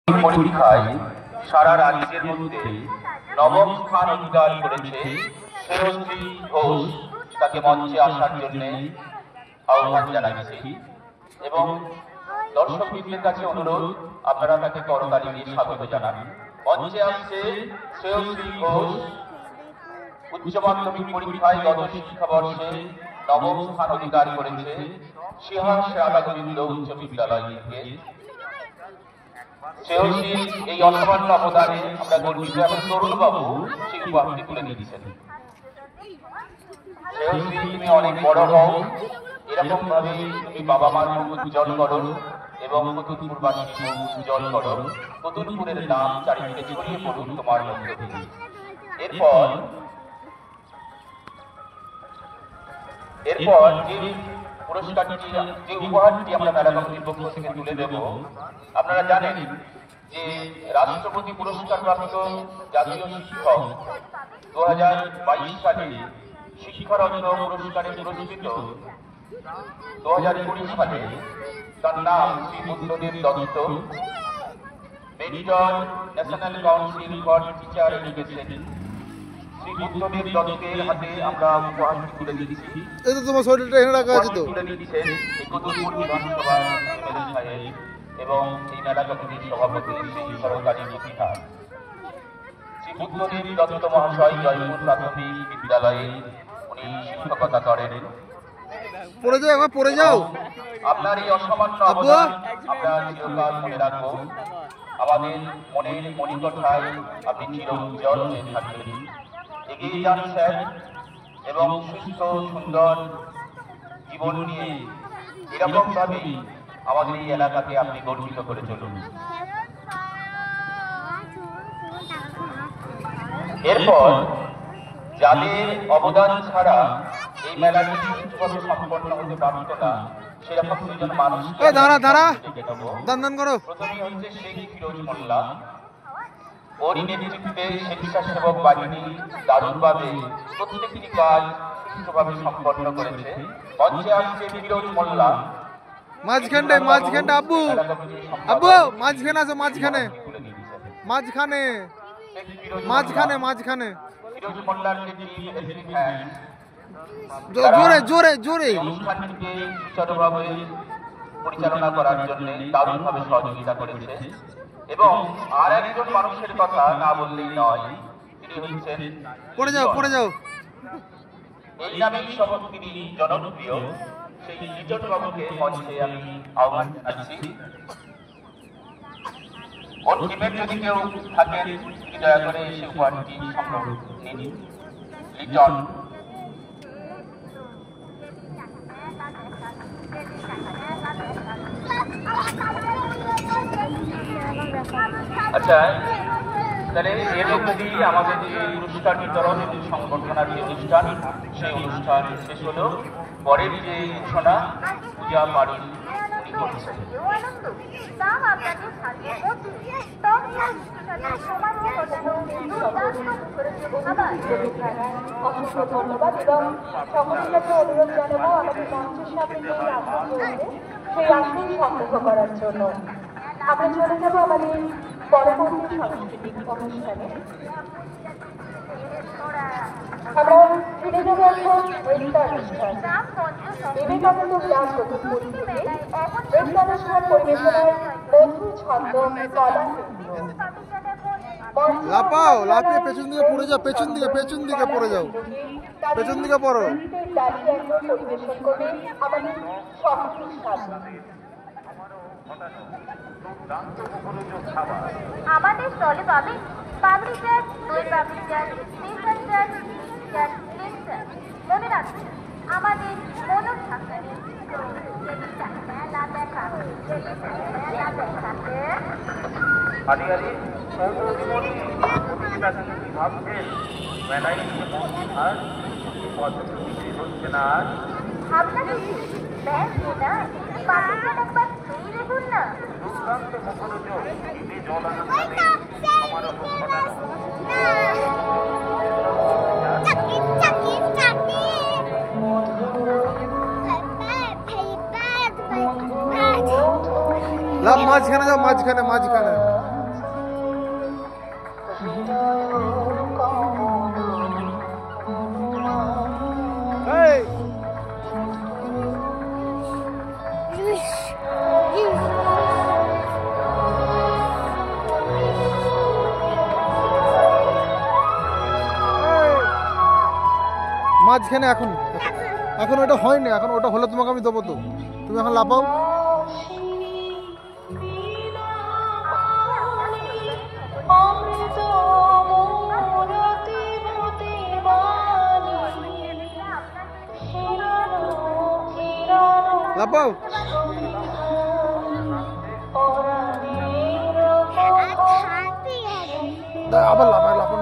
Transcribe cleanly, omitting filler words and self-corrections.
পরীক্ষায় সারা রাজ্যের মধ্যে নবম স্থান অধিকার করেছে শ্রেয়শ্রী ঘোষ। তাকে মঞ্চে আসার জন্য আহ্বান জানাচ্ছি এবং দর্শকবৃন্দের কাছে অনুরোধ, আপনারা তাকে করতালি দিয়ে স্বাগত জানান। মঞ্চে আসছে শ্রেয়শ্রী ঘোষ। উচ্চ মাধ্যমিক পরীক্ষায় গত শিক্ষাবর্ষে নবম স্থান অধিকার করেছে সিহাস রাধা গোবিন্দ উচ্চ বিদ্যালয় থেকে। শ্রেয়শ্রীর এই অসামান্য অবদানে আমরা গর্বিত এবং তরুণবাবু সেই উপহারটি তুলে দিচ্ছেন। শ্রেয়শ্রী, তুমি অনেক বড় হও, এরকম ভাবে তুমি বাবা মার মুখ উজ্জ্বল করো এবং কতুলপুরবাসীর মুখ উজ্জ্বল করো। কতুলপুরের নাম চারিদিকে ছড়িয়ে পড়ুন তোমার মধ্যে থেকে। এরপর যে পুরস্কারটি, যে উপহারটি আমরা মেলা কমিটির পক্ষ থেকে তুলে দেব, আপনারা জানেন যে রাষ্ট্রপতি পুরস্কার প্রাপ্ত জাতীয় শিক্ষক 2022 সালে শিক্ষারত্ন পুরস্কারে পুরস্কৃত 2020 সালে তার নাম Shri Buddhadeb Dutta, mentor national council for teacher education. Shri Buddhadeb দত্তের হাতে আমরা উপহারটি তুলে দিচ্ছি। এই তো তোমার শরীরটা এনে রাখা আছে তো। তুলে দিচ্ছেন এই কতুলপুর বিধানসভার এমএলএ সাহেব এবং এই মেলা কমিটির সভাপতি শ্রী সরকারি প্রতিষ্ঠান শ্রী বুদ্ধদেব দত্ত মহাশয় জয়পুর প্রাথমিক বিদ্যালয়ে উনি শিক্ষকতা করেন। পড়ে যাও। আপনার এই অসামান্য অবদান আমরা চিরকাল মনে রাখবো। আমাদের মনের মণিকোঠায় আপনি চির উজ্জ্বল হয়ে থাকবেন। এগিয়ে যান স্যার এবং সুস্থ সুন্দর জীবন নিয়ে এরকম ভাবে আমাদের এই এলাকাকে আপনি গর্বিত করে চলুন। এরপর যাদের অবদান ছাড়া এই মেলাটি সুষ্ঠুভাবে সম্পন্ন হতে পারত না, সেরকম দুজন মানুষ প্রথমেই হচ্ছে শেখ ফিরোজ মোল্লা। ওরই নেতৃত্বে স্বেচ্ছাসেবক বাহিনী দারুণভাবে প্রত্যেকটি কাজ সুষ্ঠুভাবে সম্পন্ন করেছে। মঞ্চে আসছে ফিরোজ মোল্লা। মাঝখানে আব্বু মাঝখানে আসো, মাঝখানে ফিরোজ মোল্লার জোরে অনুষ্ঠানটিকে সুচারুভাবে পরিচালনা করার জন্য দারুণভাবে সহযোগিতা করেছে। এবং আর একজন মানুষের কথা না বললেই নয়, তিনি হচ্ছেন পড়ে যাও এই নামেই সবক তিনি জনপ্রিয় সেই লিটন বাবুকে মঞ্চে আমি আহ্বান জানাচ্ছি। ওর টিমের যদি কেউ থাকেন, তিনি দয়া করে এসে উপহারটি সংগ্রহ নিন। লিটন। আচ্ছা, তাহলে এর মধ্যে আমাদের যে পুরস্কার বিতরণ এবং সংবর্ধনার যে অনুষ্ঠান, সেই অনুষ্ঠান শেষ হলো। পরের যে ঘোষণা পূজা পারুল উনি করছেন। অসংখ্য ধন্যবাদ এবং সকলের কাছে অনুরোধ জানাবো আমাদের মঞ্চের সামনে যে আসন রয়েছে সেই আসন সংগ্রহ করার জন্য। আমরা চলে যাবো আমাদের পরবর্তী সাংস্কৃতিক অনুষ্ঠানে। আমরা ফিরে যাবো এখন নৃত্য অনুষ্ঠান। বিবেকানন্দ ক্লাব কতুলপুর থেকে নৃত্য অনুষ্ঠান পরিবেশনায় মধু ছন্দ কলা লাফিয়ে পেছন দিকে পড়ে যাও, পেছন দিকে পড়ে যাও, পেছন দিকে পড়ো। পরিবেশন করবে আমাদের সহযোগী আমাদের স্টলে পাবেন পাপড়ি চাট, দই পাপড়ি চাট, স্পেশাল চাট, চাট, প্লেন চাট। মনে রাখবেন আমাদের কোনো থাকবে আপনাকে ব্যাগ না পাপড়ি চাট একবার খেয়ে দেখুন না। লাভ মাঝখানে যাও, মাঝখানে মাঝখানে। এই মাঝখানে এখন এখন ওটা হয়নি, এখন ওটা হলে তোমাকে আমি দেবো তো, তুমি এখন লাপাও। লাপাও। আবার লাপাও লাপাও।